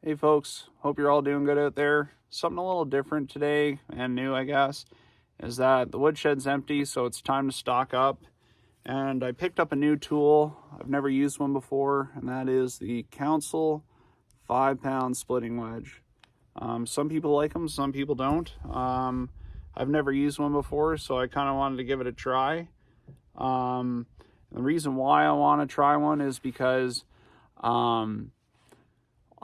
Hey folks, hope you're all doing good out there. Something a little different today and new, I guess, is that the woodshed's empty, so it's time to stock up. And I picked up a new tool. I've never used one before, and that is the Council 5-pound splitting wedge. Some people like them, some people don't. I've never used one before, so I kind of wanted to give it a try. The reason why I want to try one is because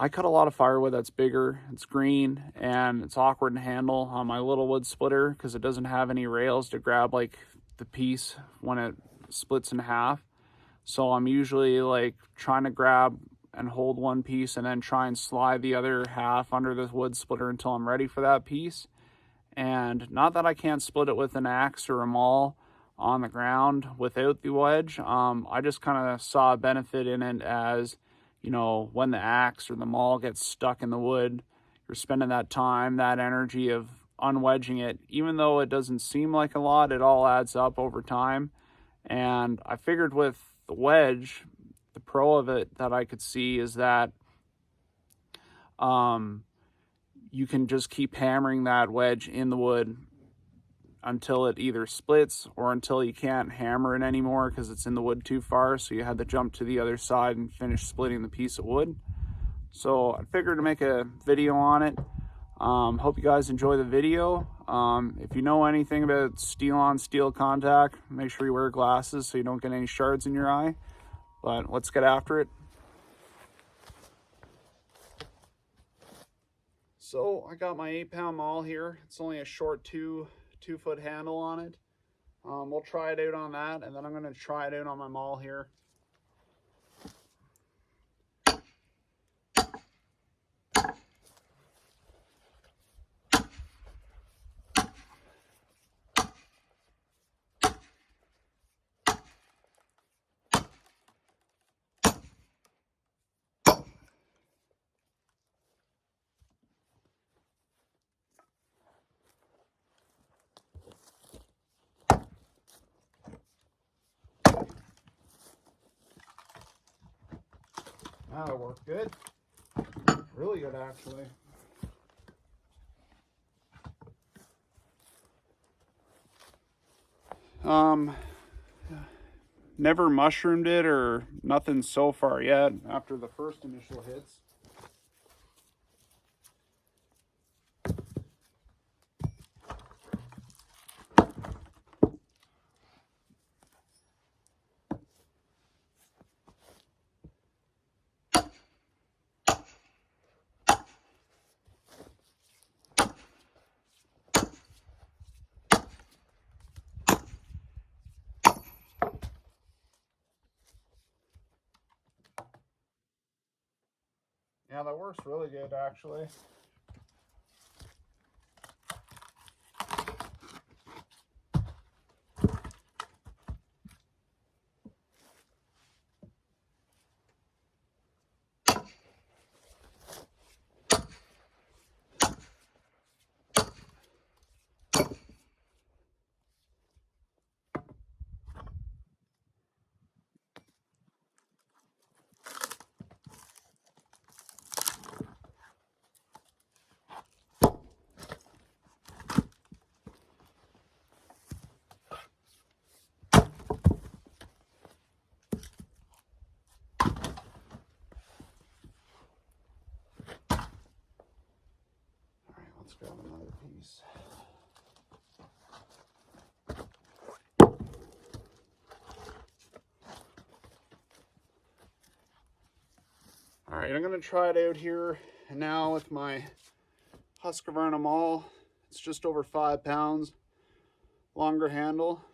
I cut a lot of firewood that's bigger, it's green, and it's awkward to handle on my little wood splitter because it doesn't have any rails to grab like the piece when it splits in half. So I'm usually like trying to grab and hold one piece and then try and slide the other half under the wood splitter until I'm ready for that piece. And not that I can't split it with an axe or a maul on the ground without the wedge. I just kind of saw a benefit in it as, you know, when the axe or the maul gets stuck in the wood, you're spending that time, that energy of unwedging it. Even though it doesn't seem like a lot, it all adds up over time. And I figured with the wedge, the pro of it that I could see is that you can just keep hammering that wedge in the wood until it either splits or until you can't hammer it anymore because it's in the wood too far, so you had to jump to the other side and finish splitting the piece of wood. So I figured to make a video on it. Hope you guys enjoy the video. If you know anything about steel on steel contact, make sure you wear glasses so you don't get any shards in your eye. But let's get after it. So I got my 8-pound maul here. It's only a short two foot handle on it. We'll try it out on that, and then I'm going to try it out on my maul here. That'll work good. Really good, actually. Never mushroomed it or nothing so far yet after the first initial hits. Yeah, that works really good, actually. Let's grab another piece. All right, I'm going to try it out here now with my Husqvarna maul. It's just over 5 pounds, longer handle.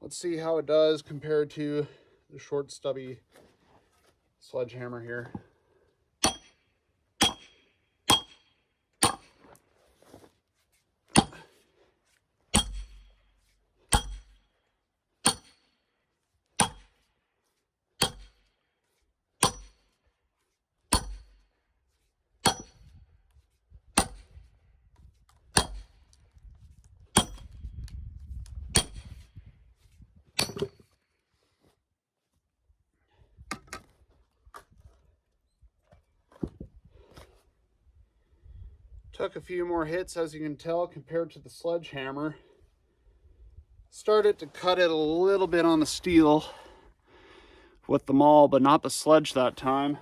Let's see how it does compared to the short stubby sledgehammer here. Took a few more hits, as you can tell, compared to the sledgehammer. Started to cut it a little bit on the steel with the maul, but not the sledge that time.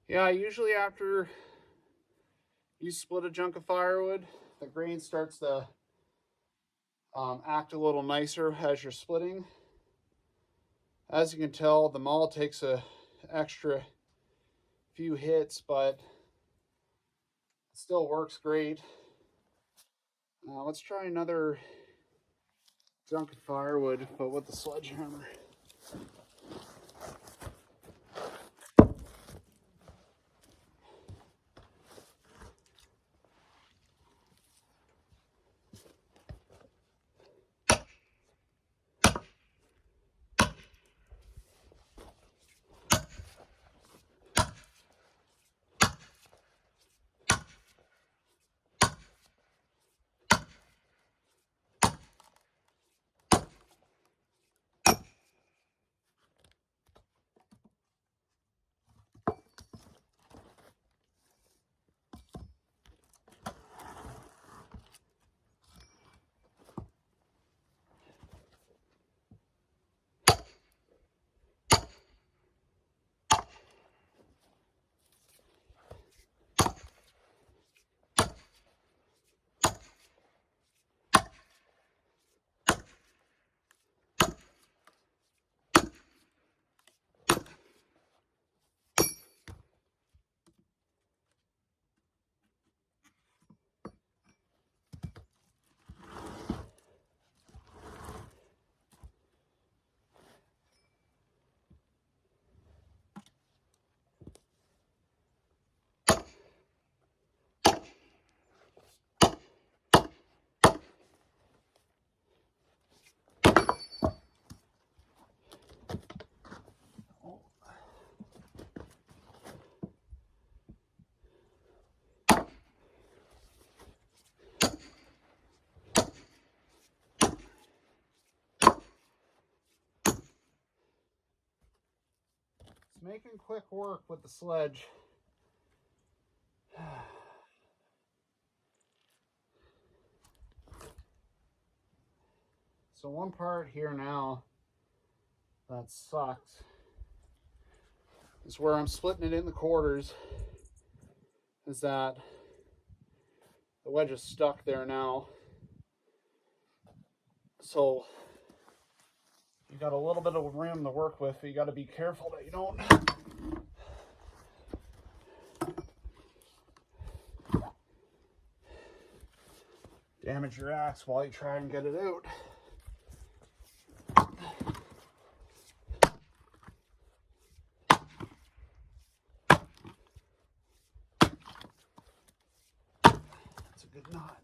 Yeah, usually after you split a chunk of firewood, the grain starts to act a little nicer as you're splitting. As you can tell, the maul takes a extra few hits, but it still works great. Let's try another chunk of firewood, but with the sledgehammer. Making quick work with the sledge. So one part here now that sucks is where I'm splitting it in the quarters, is that the wedge is stuck there now. So you got a little bit of room to work with, but you got to be careful that you don't damage your axe while you try and get it out. That's a good knot.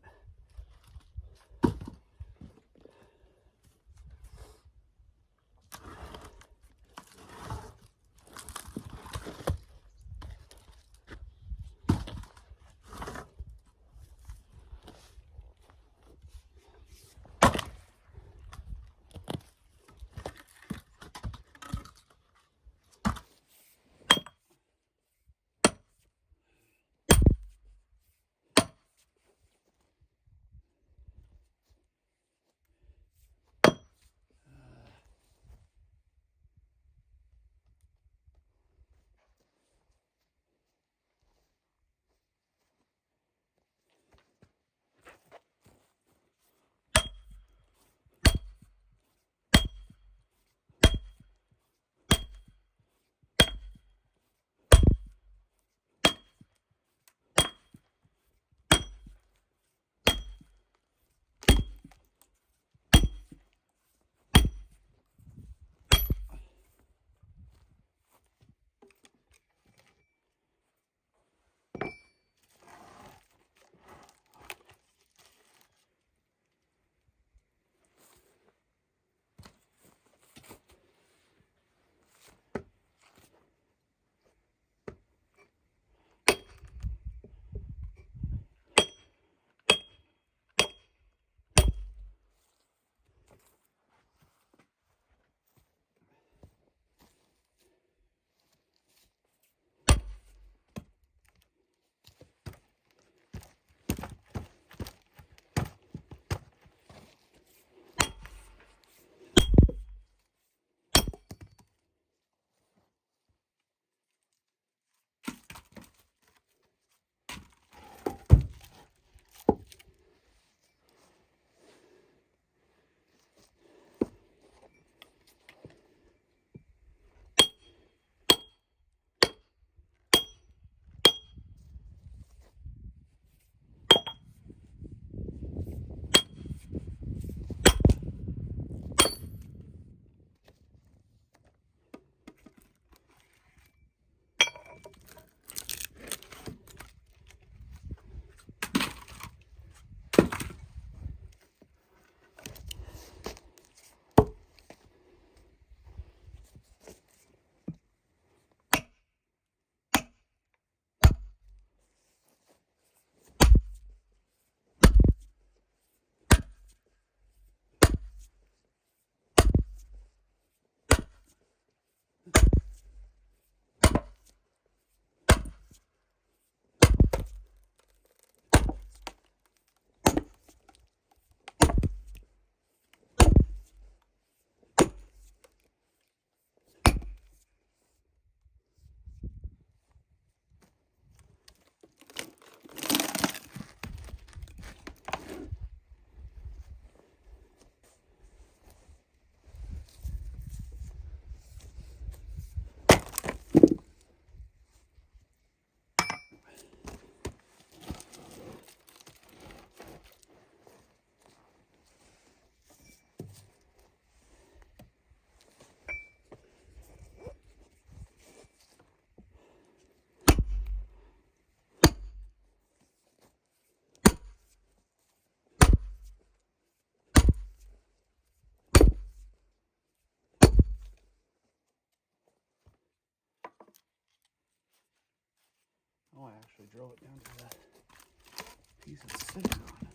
actually drove it down to the piece it's sitting on.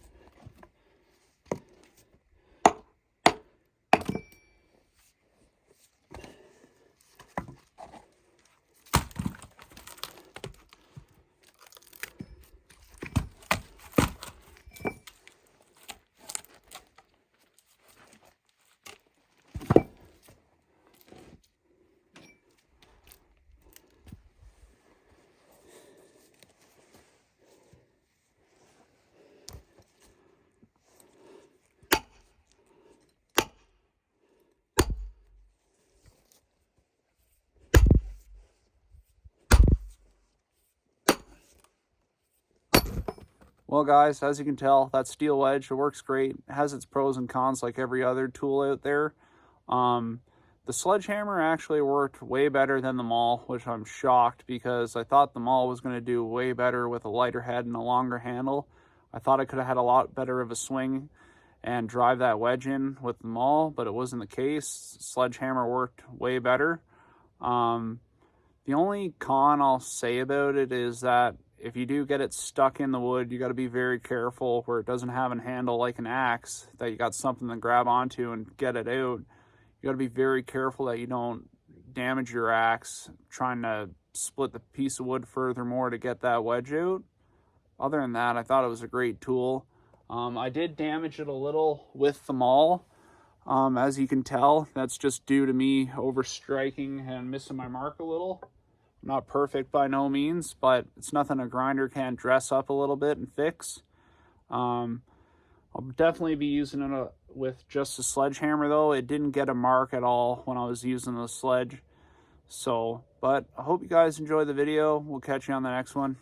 Well guys, as you can tell, that steel wedge, it works great. It has its pros and cons like every other tool out there. The sledgehammer actually worked way better than the maul, which I'm shocked because I thought the maul was going to do way better with a lighter head and a longer handle. I thought I could have had a lot better of a swing and drive that wedge in with the maul, but it wasn't the case. Sledgehammer worked way better. The only con I'll say about it is that if you do get it stuck in the wood, you got to be very careful where it doesn't have a handle like an axe, that you got something to grab onto and get it out. You got to be very careful that you don't damage your axe trying to split the piece of wood furthermore to get that wedge out. Other than that, I thought it was a great tool. I did damage it a little with the maul. As you can tell, that's just due to me overstriking and missing my mark a little. Not perfect by no means, but it's nothing a grinder can't dress up a little bit and fix. I'll definitely be using it with just a sledgehammer though. It didn't get a mark at all when I was using the sledge. But I hope you guys enjoy the video. We'll catch you on the next one.